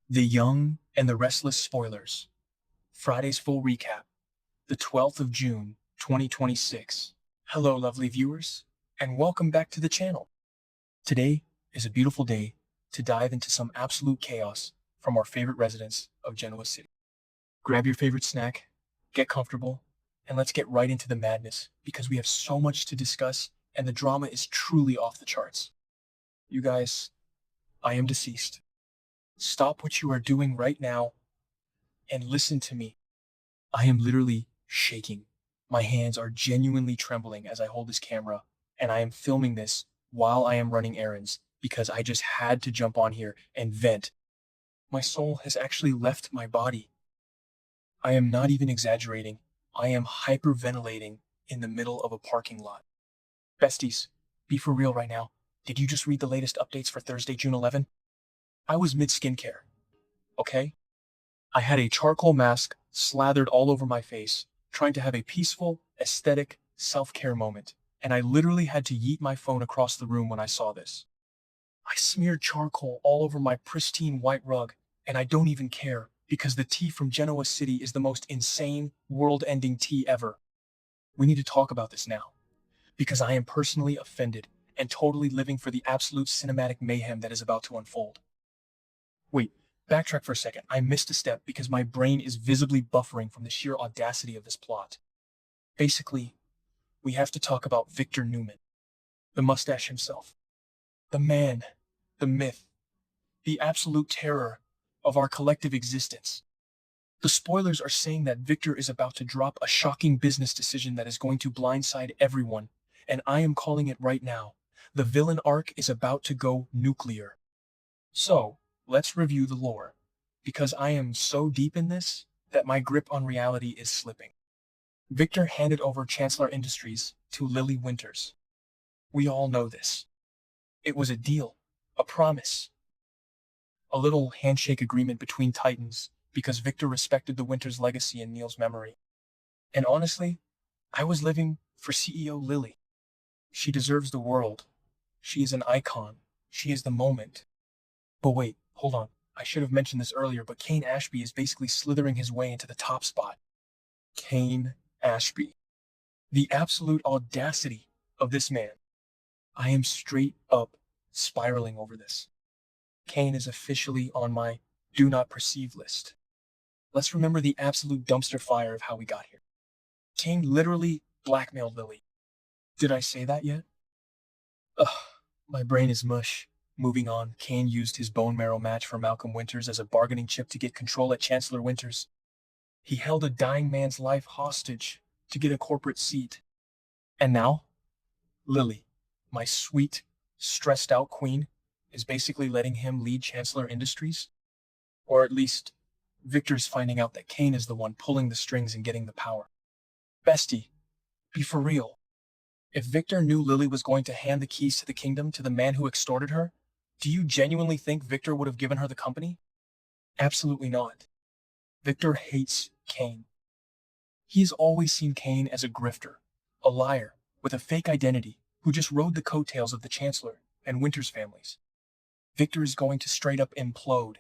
The Young and the Restless spoilers. Friday's full recap. The 12th of June, 2026. Hello, lovely viewers, and welcome back to the channel. Today is a beautiful day to dive into some absolute chaos from our favorite residents of Genoa City. Grab your favorite snack, get comfortable, and let's get right into the madness because we have so much to discuss and the drama is truly off the charts. You guys, I am deceased. Stop what you are doing right now and listen to me. I am literally shaking. My hands are genuinely trembling as I hold this camera, and I am filming this while I am running errands because I just had to jump on here and vent. My soul has actually left my body. I am not even exaggerating. I am hyperventilating in the middle of a parking lot. Besties, be for real right now. Did you just read the latest updates for Thursday, June 11? I was mid-skincare, okay? I had a charcoal mask slathered all over my face, trying to have a peaceful, aesthetic, self-care moment, and I literally had to yeet my phone across the room when I saw this. I smeared charcoal all over my pristine white rug, and I don't even care, because the tea from Genoa City is the most insane, world-ending tea ever. We need to talk about this now, because I am personally offended and totally living for the absolute cinematic mayhem that is about to unfold. Wait, backtrack for a second. I missed a step because my brain is visibly buffering from the sheer audacity of this plot. Basically, we have to talk about Victor Newman, the mustache himself. The man, the myth, the absolute terror of our collective existence. The spoilers are saying that Victor is about to drop a shocking business decision that is going to blindside everyone, and I am calling it right now. The villain arc is about to go nuclear. So, let's review the lore, because I am so deep in this that my grip on reality is slipping. Victor handed over Chancellor Industries to Lily Winters. We all know this. It was a deal, a promise, a little handshake agreement between titans because Victor respected the Winters' legacy in Neil's memory. And honestly, I was living for CEO Lily. She deserves the world. She is an icon. She is the moment. But wait, hold on. I should have mentioned this earlier, but Kane Ashby is basically slithering his way into the top spot. Kane Ashby. The absolute audacity of this man. I am straight up spiraling over this. Kane is officially on my do not perceive list. Let's remember the absolute dumpster fire of how we got here. Kane literally blackmailed Lily. Did I say that yet? Ugh, my brain is mush. Moving on, Kane used his bone marrow match for Malcolm Winters as a bargaining chip to get control at Chancellor Winters. He held a dying man's life hostage to get a corporate seat. And now, Lily, my sweet, stressed out queen, is basically letting him lead Chancellor Industries? Or at least, Victor's finding out that Kane is the one pulling the strings and getting the power. Bestie, be for real. If Victor knew Lily was going to hand the keys to the kingdom to the man who extorted her, do you genuinely think Victor would have given her the company? Absolutely not. Victor hates Kane. He has always seen Kane as a grifter, a liar, with a fake identity, who just rode the coattails of the Chancellor and Winters families. Victor is going to straight up implode.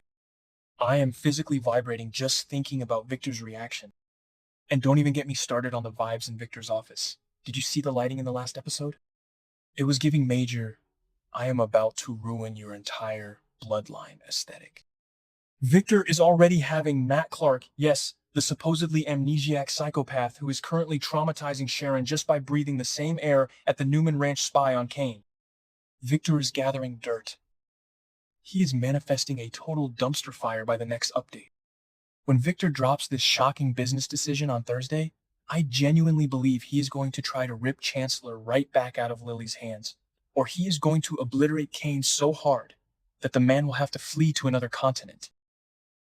I am physically vibrating just thinking about Victor's reaction. And don't even get me started on the vibes in Victor's office. Did you see the lighting in the last episode? It was giving major, I am about to ruin your entire bloodline aesthetic. Victor is already having Matt Clark, yes, the supposedly amnesiac psychopath who is currently traumatizing Sharon just by breathing the same air at the Newman Ranch spy on Kane. Victor is gathering dirt. He is manifesting a total dumpster fire by the next update. When Victor drops this shocking business decision on Thursday, I genuinely believe he is going to try to rip Chancellor right back out of Lily's hands, or he is going to obliterate Kane so hard that the man will have to flee to another continent.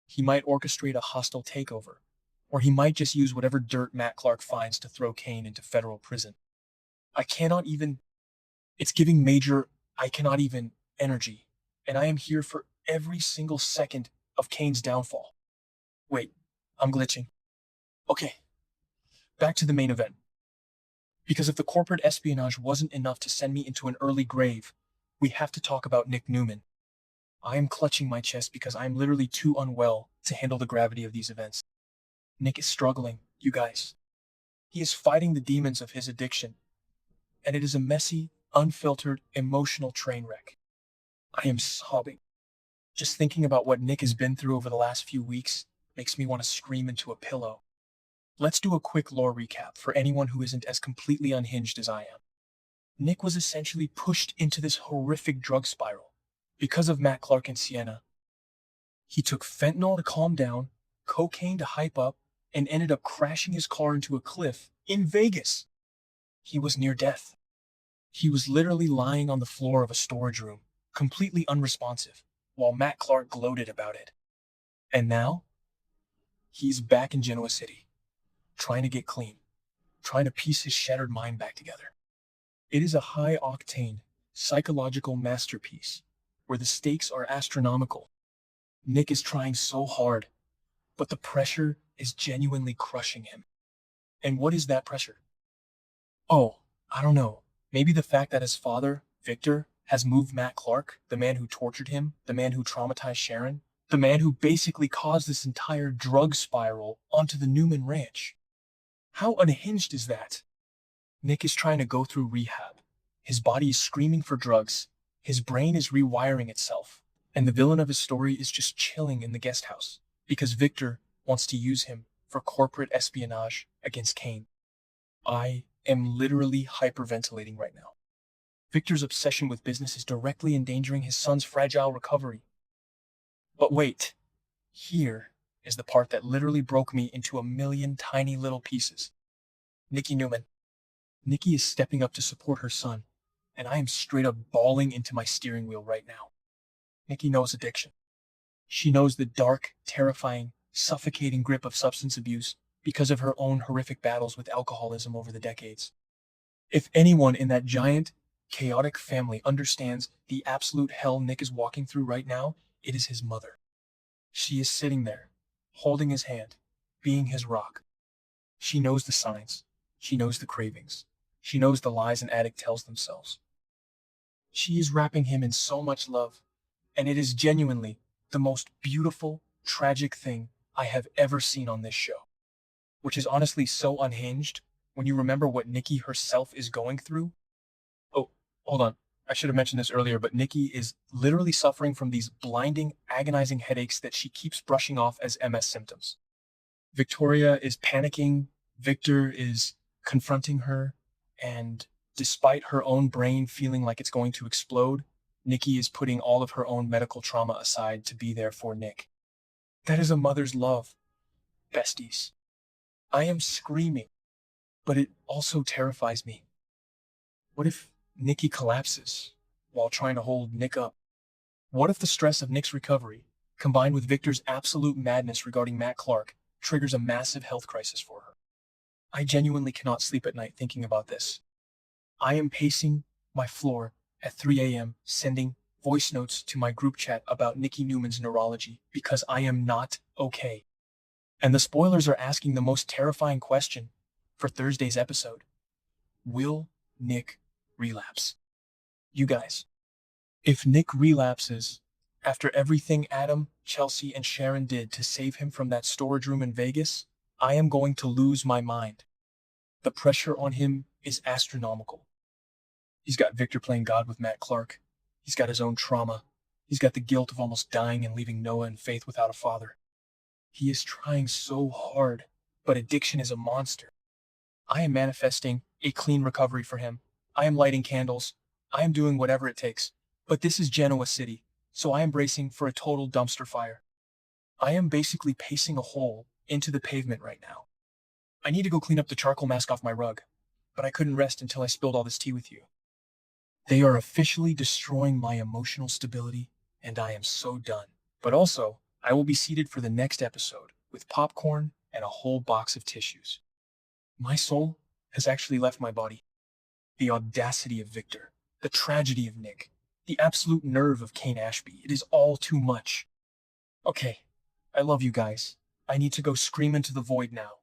He might orchestrate a hostile takeover, or he might just use whatever dirt Matt Clark finds to throw Kane into federal prison. It's giving major, I cannot even, energy, and I am here for every single second of Kane's downfall. Wait, I'm glitching. Okay, back to the main event. Because if the corporate espionage wasn't enough to send me into an early grave, we have to talk about Nick Newman. I am clutching my chest because I am literally too unwell to handle the gravity of these events. Nick is struggling, you guys. He is fighting the demons of his addiction, and it is a messy, unfiltered, emotional train wreck. I am sobbing. Just thinking about what Nick has been through over the last few weeks makes me want to scream into a pillow. Let's do a quick lore recap for anyone who isn't as completely unhinged as I am. Nick was essentially pushed into this horrific drug spiral because of Matt Clark and Sienna. He took fentanyl to calm down, cocaine to hype up, and ended up crashing his car into a cliff in Vegas. He was near death. He was literally lying on the floor of a storage room, completely unresponsive, while Matt Clark gloated about it. And now, he's back in Genoa City, trying to get clean, trying to piece his shattered mind back together. It is a high-octane, psychological masterpiece, where the stakes are astronomical. Nick is trying so hard, but the pressure is genuinely crushing him. And what is that pressure? Oh, I don't know. Maybe the fact that his father, Victor, has moved Matt Clark, the man who tortured him, the man who traumatized Sharon, the man who basically caused this entire drug spiral onto the Newman ranch. How unhinged is that? Nick is trying to go through rehab. His body is screaming for drugs. His brain is rewiring itself. And the villain of his story is just chilling in the guest house because Victor wants to use him for corporate espionage against Kane. I am literally hyperventilating right now. Victor's obsession with business is directly endangering his son's fragile recovery. But wait, here is the part that literally broke me into a million tiny little pieces. Nikki Newman. Nikki is stepping up to support her son, and I am straight up bawling into my steering wheel right now. Nikki knows addiction. She knows the dark, terrifying, suffocating grip of substance abuse because of her own horrific battles with alcoholism over the decades. If anyone in that giant, chaotic family understands the absolute hell Nick is walking through right now, it is his mother. She is sitting there, holding his hand, being his rock. She knows the signs. She knows the cravings. She knows the lies an addict tells themselves. She is wrapping him in so much love, and it is genuinely the most beautiful, tragic thing I have ever seen on this show. Which is honestly so unhinged when you remember what Nikki herself is going through. Oh, hold on. I should have mentioned this earlier, but Nikki is literally suffering from these blinding, agonizing headaches that she keeps brushing off as MS symptoms. Victoria is panicking. Victor is confronting her, and despite her own brain feeling like it's going to explode, Nikki is putting all of her own medical trauma aside to be there for Nick. That is a mother's love, besties. I am screaming, but it also terrifies me. What if Nikki collapses while trying to hold Nick up? What if the stress of Nick's recovery, combined with Victor's absolute madness regarding Matt Clark, triggers a massive health crisis for her? I genuinely cannot sleep at night thinking about this. I am pacing my floor at 3 a.m., sending voice notes to my group chat about Nikki Newman's neurology because I am not okay. And the spoilers are asking the most terrifying question for Thursday's episode. Will Nick relapse? You guys, if Nick relapses after everything Adam, Chelsea, and Sharon did to save him from that storage room in Vegas, I am going to lose my mind. The pressure on him is astronomical. He's got Victor playing God with Matt Clark. He's got his own trauma. He's got the guilt of almost dying and leaving Noah and Faith without a father. He is trying so hard, but addiction is a monster. I am manifesting a clean recovery for him. I am lighting candles. I am doing whatever it takes. But this is Genoa City, so I am bracing for a total dumpster fire. I am basically pacing a hole into the pavement right now. I need to go clean up the charcoal mask off my rug, but I couldn't rest until I spilled all this tea with you. They are officially destroying my emotional stability, and I am so done. But also, I will be seated for the next episode with popcorn and a whole box of tissues. My soul has actually left my body. The audacity of Victor, the tragedy of Nick, the absolute nerve of Kane Ashby, it is all too much. Okay, I love you guys. I need to go scream into the void now.